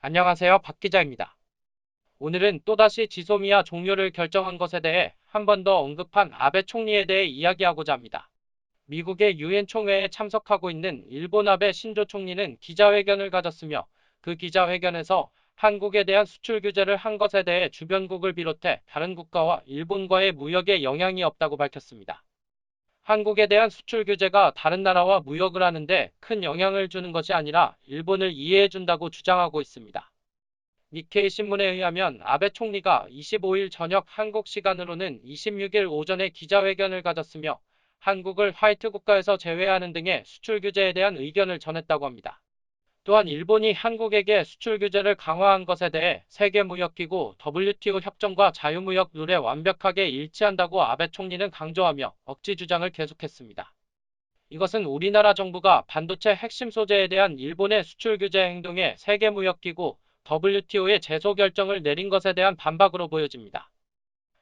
안녕하세요. 박 기자입니다. 오늘은 또다시 지소미아 종료를 결정한 것에 대해 한 번 더 언급한 아베 총리에 대해 이야기하고자 합니다. 미국의 유엔 총회에 참석하고 있는 일본 아베 신조 총리는 기자회견을 가졌으며 그 기자회견에서 한국에 대한 수출 규제를 한 것에 대해 주변국을 비롯해 다른 국가와 일본과의 무역에 영향이 없다고 밝혔습니다. 한국에 대한 수출 규제가 다른 나라와 무역을 하는데 큰 영향을 주는 것이 아니라 일본을 이해해준다고 주장하고 있습니다. 니케이 신문에 의하면 아베 총리가 25일 저녁 한국 시간으로는 26일 오전에 기자회견을 가졌으며 한국을 화이트 국가에서 제외하는 등의 수출 규제에 대한 의견을 전했다고 합니다. 또한 일본이 한국에게 수출 규제를 강화한 것에 대해 세계무역기구 WTO 협정과 자유무역 룰에 완벽하게 일치한다고 아베 총리는 강조하며 억지 주장을 계속했습니다. 이것은 우리나라 정부가 반도체 핵심 소재에 대한 일본의 수출 규제 행동에 세계무역기구 WTO의 제소 결정을 내린 것에 대한 반박으로 보여집니다.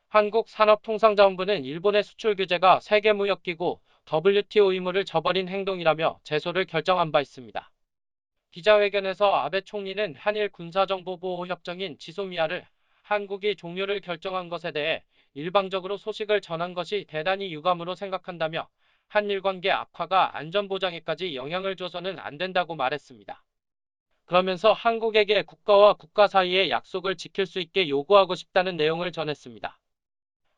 한국산업통상자원부는 일본의 수출 규제가 세계무역기구 WTO 의무를 저버린 행동이라며 제소를 결정한 바 있습니다. 기자회견에서 아베 총리는 한일 군사정보보호협정인 지소미아를 한국이 종료를 결정한 것에 대해 일방적으로 소식을 전한 것이 대단히 유감으로 생각한다며 한일 관계 악화가 안전보장에까지 영향을 줘서는 안 된다고 말했습니다. 그러면서 한국에게 국가와 국가 사이의 약속을 지킬 수 있게 요구하고 싶다는 내용을 전했습니다.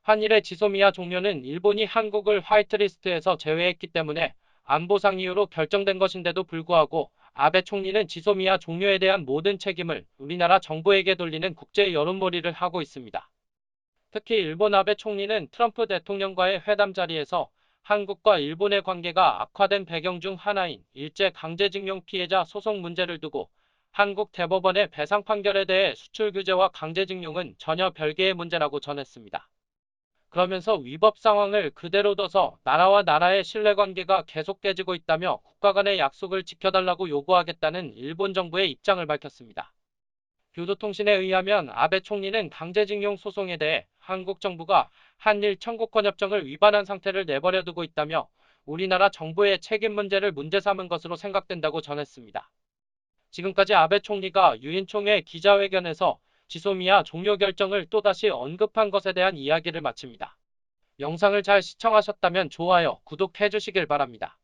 한일의 지소미아 종료는 일본이 한국을 화이트리스트에서 제외했기 때문에 안보상 이유로 결정된 것인데도 불구하고 아베 총리는 지소미아 종료에 대한 모든 책임을 우리나라 정부에게 돌리는 국제 여론몰이를 하고 있습니다. 특히 일본 아베 총리는 트럼프 대통령과의 회담 자리에서 한국과 일본의 관계가 악화된 배경 중 하나인 일제 강제징용 피해자 소송 문제를 두고 한국 대법원의 배상 판결에 대해 수출 규제와 강제징용은 전혀 별개의 문제라고 전했습니다. 그러면서 위법 상황을 그대로 둬서 나라와 나라의 신뢰관계가 계속 깨지고 있다며 국가 간의 약속을 지켜달라고 요구하겠다는 일본 정부의 입장을 밝혔습니다. 교도통신에 의하면 아베 총리는 강제징용 소송에 대해 한국 정부가 한일 청구권협정을 위반한 상태를 내버려 두고 있다며 우리나라 정부의 책임 문제를 문제 삼은 것으로 생각된다고 전했습니다. 지금까지 아베 총리가 유엔 총회 기자회견에서 지소미아 종료 결정을 또다시 언급한 것에 대한 이야기를 마칩니다. 영상을 잘 시청하셨다면 좋아요, 구독해 주시길 바랍니다.